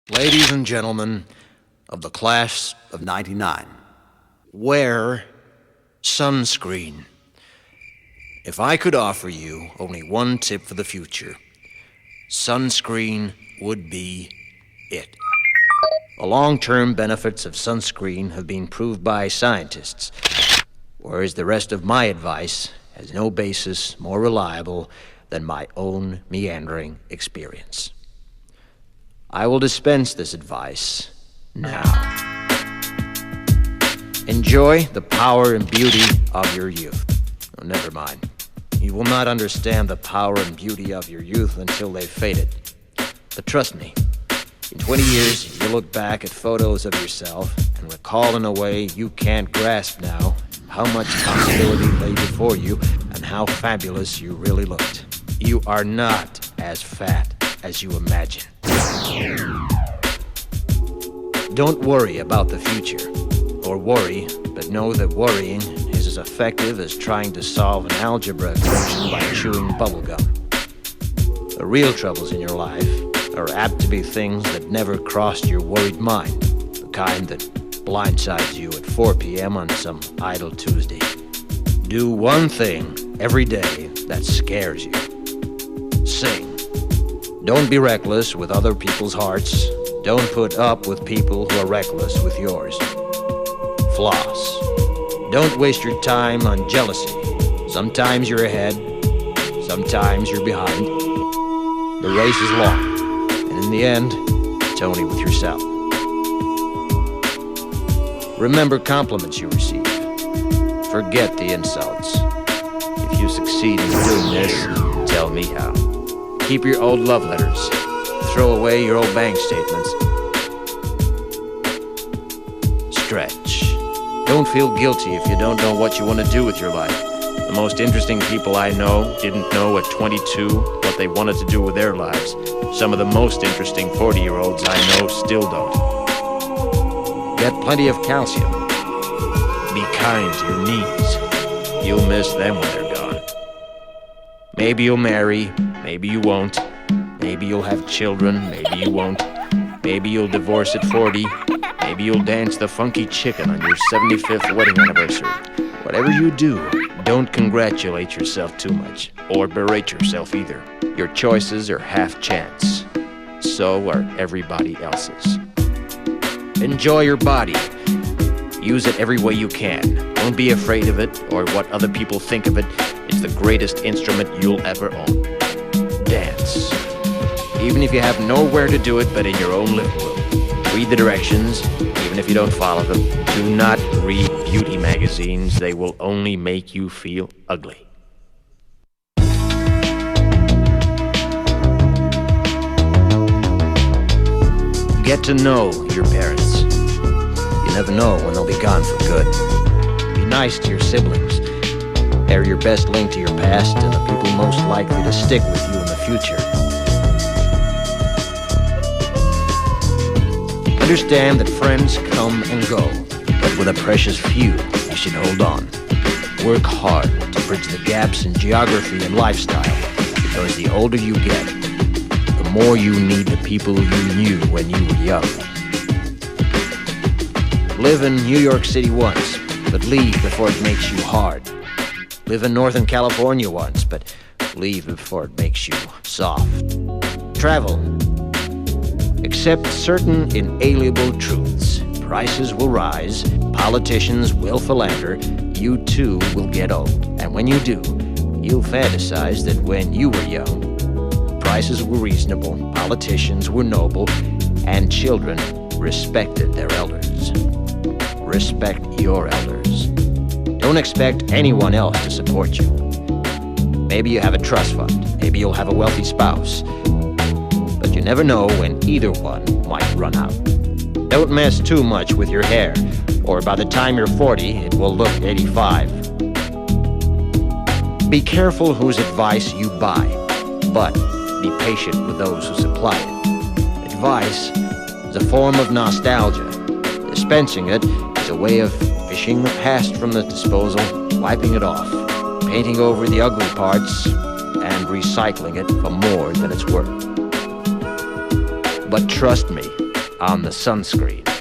Ladies and gentlemen of the class of '99, wear sunscreen. If I could offer you only one tip for the future, sunscreen would be it. The long-term benefits of sunscreen have been proved by scientists, whereas the rest of my advice has no basis more reliable than my own meandering experience. I will dispense this advice now. Enjoy the power and beauty of your youth. Oh, never mind. You will not understand the power and beauty of your youth until they've faded. But trust me, in 20 years, you'll look back at photos of yourself and recall in a way you can't grasp now how much possibility lay before you and how fabulous you really looked. You are not as fat as you imagine. Don't worry about the future, or worry, but know that worrying is as effective as trying to solve an algebra equation by chewing bubblegum. The real troubles in your life are apt to be things that never crossed your worried mind, the kind that blindsides you at 4 p.m. on some idle Tuesday. Do one thing every day that scares you. Sing. Don't be reckless with other people's hearts. Don't put up with people who are reckless with yours. Floss. Don't waste your time on jealousy. Sometimes you're ahead, sometimes you're behind. The race is long, and in the end, it's only with yourself. Remember compliments you receive. Forget the insults. If you succeed in doing this, tell me how. Keep your old love letters. Throw away your old bank statements. Stretch. Don't feel guilty if you don't know what you want to do with your life. The most interesting people I know didn't know at 22 what they wanted to do with their lives. Some of the most interesting 40-year-olds I know still don't. Get plenty of calcium. Be kind to your knees. You'll miss them when they're gone. Maybe you'll marry, maybe you won't. Maybe you'll have children, maybe you won't. Maybe you'll divorce at 40. Maybe you'll dance the funky chicken on your 75th wedding anniversary. Whatever you do, don't congratulate yourself too much, or berate yourself either. Your choices are half chance. So are everybody else's. Enjoy your body. Use it every way you can. Don't be afraid of it or what other people think of it. It's the greatest instrument you'll ever own. Dance. Even if you have nowhere to do it but in your own living room. Read the directions, even if you don't follow them. Do not read beauty magazines. They will only make you feel ugly. Get to know your parents. You never know when they'll be gone for good. Be nice to your siblings. They're your best link to your past and the people most likely to stick with you in the future. Understand that friends come and go, but with a precious few, you should hold on. Work hard to bridge the gaps in geography and lifestyle, because the older you get, the more you need the people you knew when you were young. Live in New York City once, but leave before it makes you hard. Live in Northern California once, but leave before it makes you soft. Travel. Accept certain inalienable truths. Prices will rise, politicians will philander, you too will get old. And when you do, you'll fantasize that when you were young, prices were reasonable, politicians were noble, and children respected their elders. Respect your elders. Don't expect anyone else to support you. Maybe you have a trust fund, maybe you'll have a wealthy spouse. But you never know when either one might run out. Don't mess too much with your hair, or by the time you're 40, it will look 85. Be careful whose advice you buy, but be patient with those who supply it. Advice is a form of nostalgia. Dispensing it is a way of fishing the past from the disposal, wiping it off, painting over the ugly parts, and recycling it for more than it's worth. But trust me, on the sunscreen.